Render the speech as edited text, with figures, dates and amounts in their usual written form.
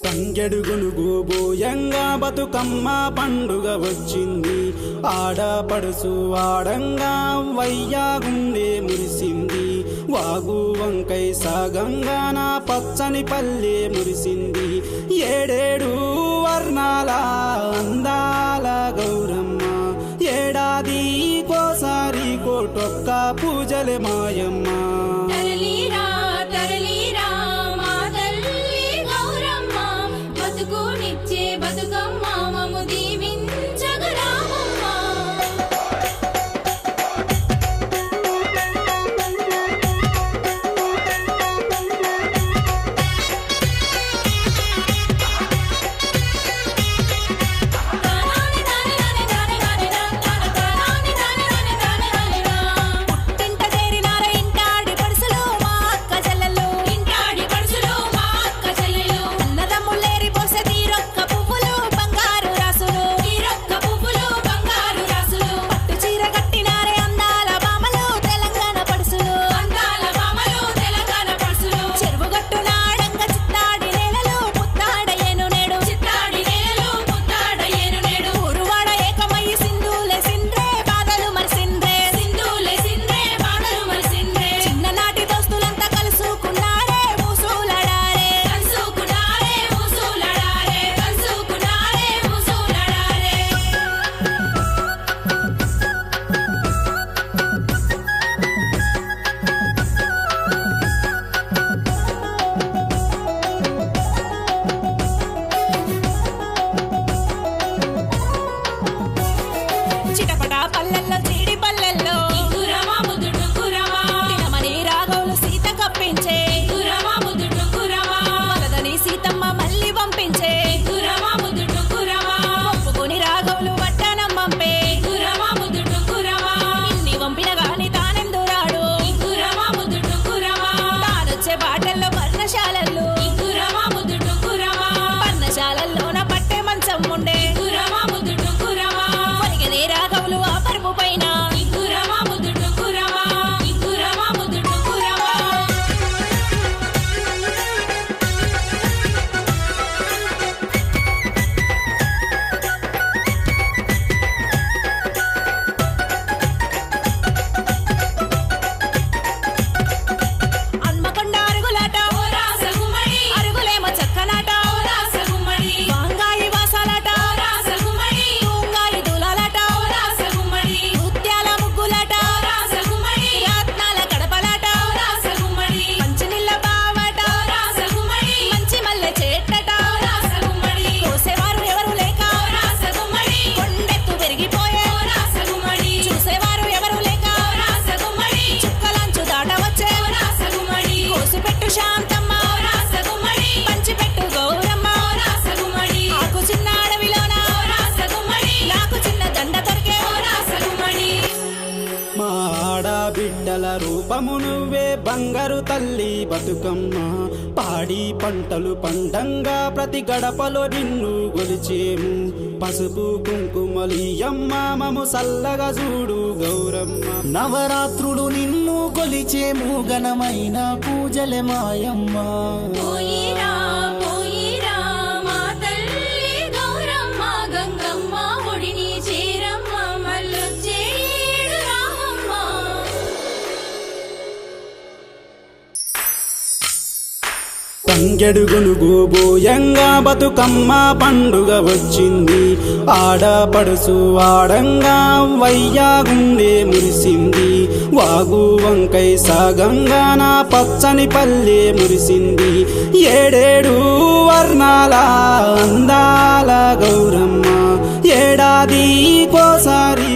తంగెడు గునుగు బోయంగా బతుకమ్మ పండుగ వచ్చింది. ఆడపడుసు ఆడంగా వయ్యా గుండె మురిసింది. వాగు వంకై సాగంగా నా పచ్చని పల్లె మురిసింది. ఏడేడు వర్ణాల అందాల గౌరమ్మ, ఏడాది కోసారి కోటొక్క పూజలే మాయమ్మ. బిడ్డల రూపము నువ్వే బంగారు తల్లి బతుకమ్మ. పాడి పంటలు పండంగా ప్రతి గడపలో నిన్ను గొలిచేము. పసుపు కుంకుమలియమ్మ మము సల్లగా చూడు గౌరమ్మ. నవరాత్రులు నిన్ను కొలిచేము, ఘనమైన పూజలే మాయమ్మ. తంగెడు గునుగు బోయంగా బతుకమ్మ పండుగ వచ్చింది. ఆడపడుసు ఆడంగా వయ్యా గుండె మురిసింది. వాగు వంకై సాగంగా నా పచ్చని పల్లె మురిసింది. ఏడేడు వర్ణాల అందాల గౌరమ్మ, ఏడాది కోసారి